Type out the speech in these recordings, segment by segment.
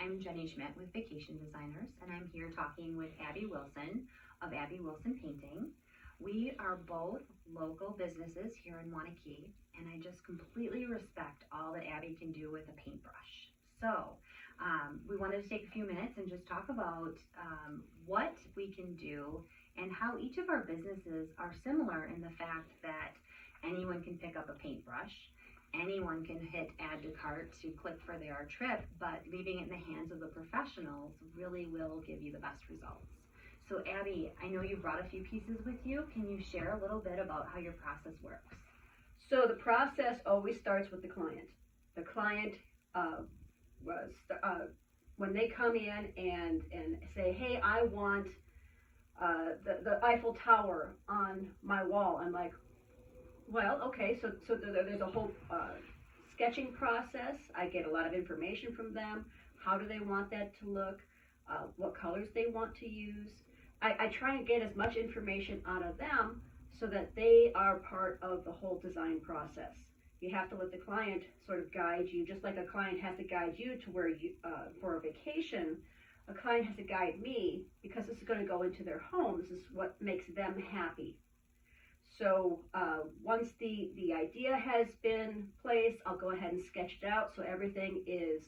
I'm Jenny Schmidt with Vacation Designers, and I'm here talking with Abby Wilson of Abby Wilson Painting. We are both local businesses here in Waunakee, and I just completely respect all that Abby can do with a paintbrush. So we wanted to take a few minutes and just talk about what we can do and how each of our businesses are similar in the fact that anyone can pick up a paintbrush. Anyone can hit add to cart to click for their trip, but leaving it in the hands of the professionals really will give you the best results. So Abby, I know you brought a few pieces with you. Can you share a little bit about how your process works? So the process always starts with the client. The client when they come in and say, hey, I want the Eiffel Tower on my wall. I'm like, well, okay, so there's a whole sketching process. I get a lot of information from them. How do they want that to look? What colors they want to use. I try and get as much information out of them so that they are part of the whole design process. You have to let the client sort of guide you, just like a client has to guide you to where you, for a vacation, a client has to guide me because this is going to go into their home. This is what makes them happy. So once the idea has been placed, I'll go ahead and sketch it out so everything is,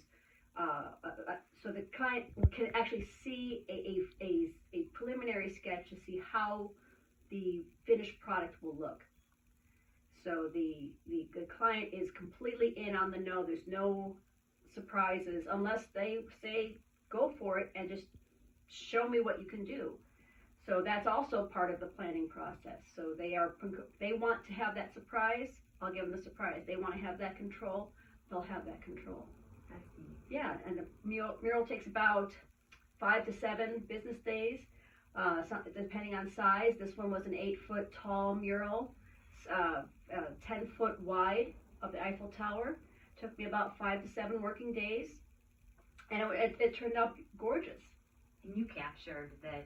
so the client can actually see a preliminary sketch to see how the finished product will look. So the client is completely in on the know. There's no surprises unless they say, go for it and just show me what you can do. So that's also part of the planning process. So they want to have that surprise, I'll give them the surprise. They want to have that control, they'll have that control. Yeah, and the mural takes about 5 to 7 business days, depending on size. This one was an 8-foot tall mural, 10 foot wide of the Eiffel Tower. Took me about 5 to 7 working days, and it turned out gorgeous. And you captured this,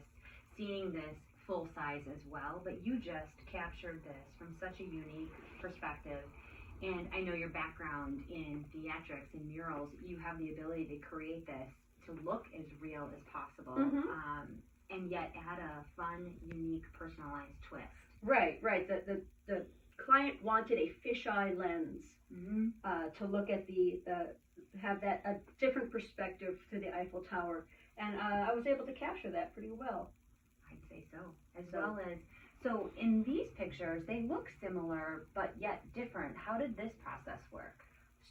seeing this full size as well, but you just captured this from such a unique perspective. And I know your background in theatrics and murals, you have the ability to create this to look as real as possible, and yet add a fun, unique, personalized twist. Right. The client wanted a fisheye lens to look at have that a different perspective to the Eiffel Tower, and I was able to capture that pretty well. I'd say so. Well as, so in these pictures, they look similar, but yet different. How did this process work?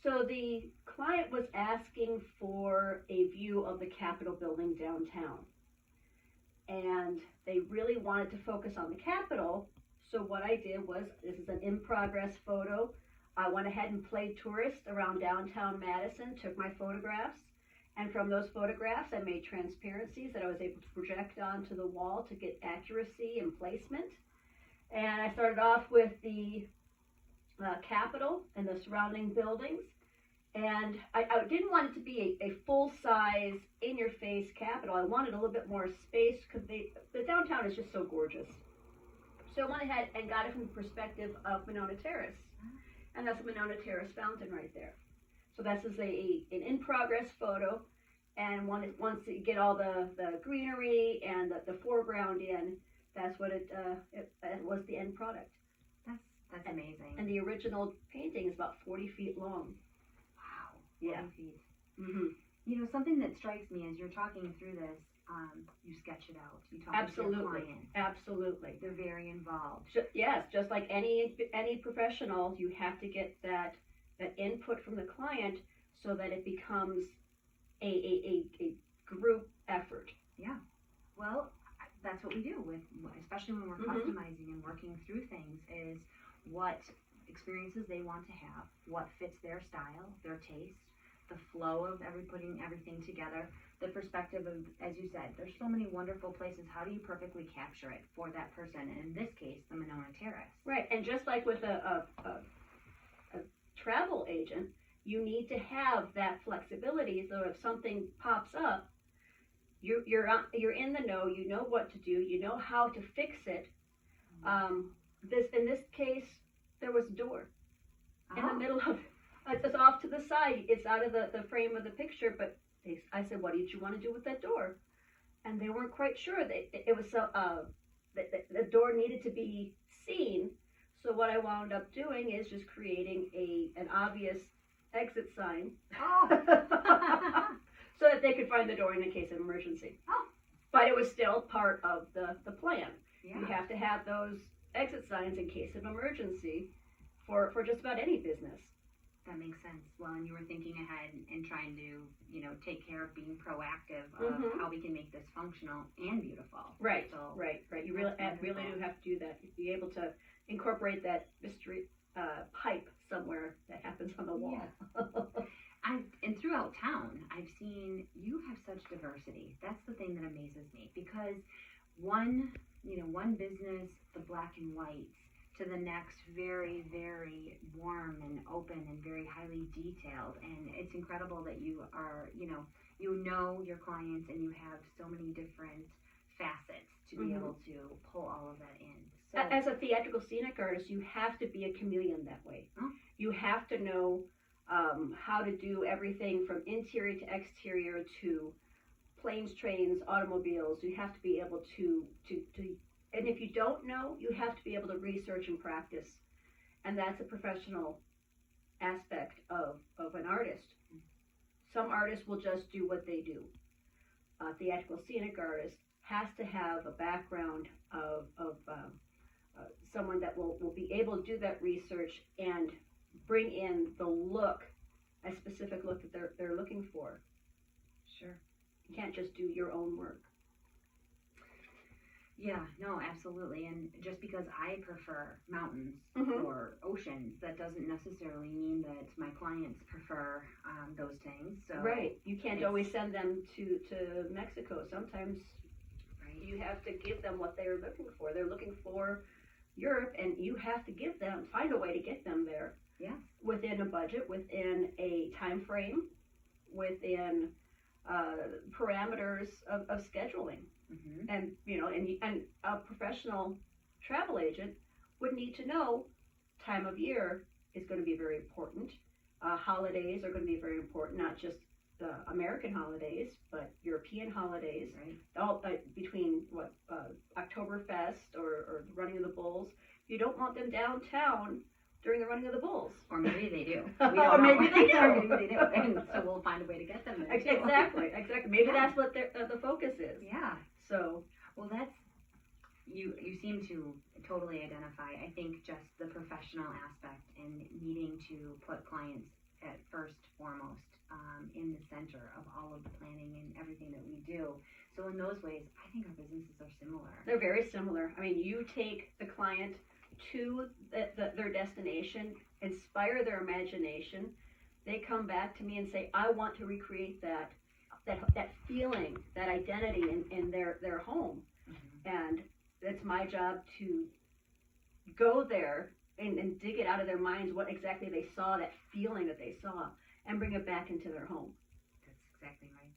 So the client was asking for a view of the Capitol building downtown. And they really wanted to focus on the Capitol. So what I did was, this is an in-progress photo. I went ahead and played tourist around downtown Madison, took my photographs. And from those photographs, I made transparencies that I was able to project onto the wall to get accuracy and placement. And I started off with the Capitol and the surrounding buildings. And I didn't want it to be a full-size, in-your-face Capitol. I wanted a little bit more space because the downtown is just so gorgeous. So I went ahead and got it from the perspective of Monona Terrace. And that's the Monona Terrace fountain right there. So this is an in-progress photo, and once you get all the greenery and the foreground in, that's what it was the end product. That's amazing. And the original painting is about 40 feet long. Wow. 40 Yeah. feet. Mm-hmm. You know, something that strikes me as you're talking through this, you sketch it out. You talk to your clients. Absolutely. They're very involved. Yes, just like any professional, you have to get that input from the client so that it becomes a group effort. Yeah. Well, that's what we do with, especially when we're customizing and working through things, is what experiences they want to have, what fits their style, their taste, the flow of putting everything together, the perspective of, as you said, there's so many wonderful places. How do you perfectly capture it for that person? And in this case, the Monona Terrace. Right, and just like with a travel agent, you need to have that flexibility. So if something pops up, you're in the know. You know what to do. You know how to fix it. In this case, there was a door in the middle of. It's off to the side. It's out of the frame of the picture, but I said, what did you want to do with that door? And they weren't quite sure. It was so, the door needed to be seen. So what I wound up doing is just creating an obvious exit sign. Oh. So that they could find the door in case of emergency. Oh. But it was still part of the plan. Yeah. You have to have those exit signs in case of emergency for just about any business. That makes sense. Well, and you were thinking ahead and trying to, take care of being proactive of how we can make this functional and beautiful. Right, So, right. You really that's really wonderful. do have to do that. Be able to incorporate that mystery pipe somewhere that happens on the wall. And throughout town, I've seen you have such diversity. That's the thing that amazes me, because one business, the black and white, to the next, very, very warm and open and very highly detailed. And it's incredible that you are, you know your clients, and you have so many different facets to be able to pull all of that in. So, As a theatrical scenic artist, you have to be a chameleon that way. Oh. You have to know how to do everything from interior to exterior to planes, trains, automobiles. You have to be able to and if you don't know, you have to be able to research and practice. And that's a professional aspect of an artist. Some artists will just do what they do. A theatrical scenic artist has to have a background of someone that will be able to do that research and bring in the look, a specific look that they're looking for. sure. You can't just do your own work. Yeah, no, absolutely. And just because I prefer mountains Mhm. or oceans, that doesn't necessarily mean that my clients prefer those things. So Right. You can't it's- always send them to Mexico. Sometimes right. you have to give them what they're looking for. They're looking for Europe, and you have to find a way to get them there. Yeah. Within a budget, within a time frame, within parameters of scheduling. Mm-hmm. And and a professional travel agent would need to know time of year is going to be very important. Holidays are going to be very important, not just American holidays, but European holidays. Right. All between Oktoberfest or the running of the bulls. You don't want them downtown during the running of the bulls. Or maybe they do. Or We don't know. maybe they do. Or maybe they do. And so we'll find a way to get them there. too. Exactly. Maybe Yeah. that's what the focus is. Yeah. So Well, that's you seem to totally identify, I think, just the professional aspect and needing to put clients at first foremost in the center of all of the planning and everything that we do. So in those ways, I think our businesses are similar. they're very similar. I mean, you take the client to their destination, inspire their imagination. They come back to me and say, I want to recreate that feeling, that identity in their home. Mm-hmm. And it's my job to go there and dig it out of their minds what exactly they saw, that feeling that they saw, and bring it back into their home. That's exactly right.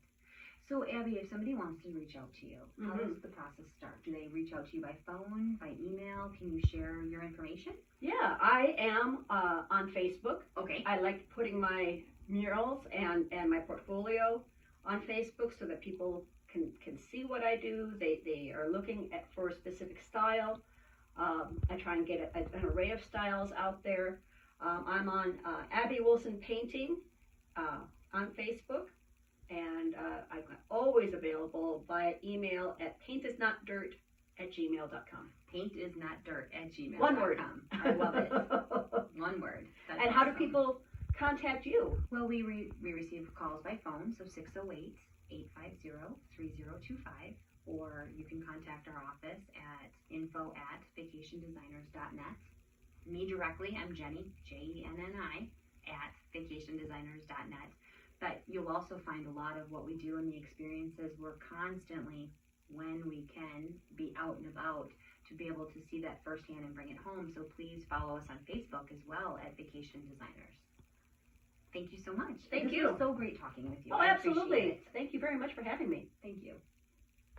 So, Abby, if somebody wants to reach out to you, how does the process start? Do they reach out to you by phone, by email? Can you share your information? Yeah, I am on Facebook. Okay. I like putting my murals and my portfolio on Facebook so that people can see what I do. They are looking for a specific style. I try and get an array of styles out there. I'm on Abby Wilson Painting on Facebook, and I'm always available via email at paintisnotdirt@gmail.com. Paintisnotdirt@gmail.com. One word. I love it. One word. That's And how do awesome. people contact you? Well, we receive calls by phone, so 608-850-3025, or you can contact our office at info@vacationdesigners.net. Me directly, I'm Jenny, Jenni, at vacationdesigners.net. But you'll also find a lot of what we do in the experiences. We're constantly, when we can, be out and about to be able to see that firsthand and bring it home. So please follow us on Facebook as well at Vacation Designers. Thank you so much. Thank This you. was so great talking with you. Oh, I appreciate absolutely. it. Thank you very much for having me. Thank you.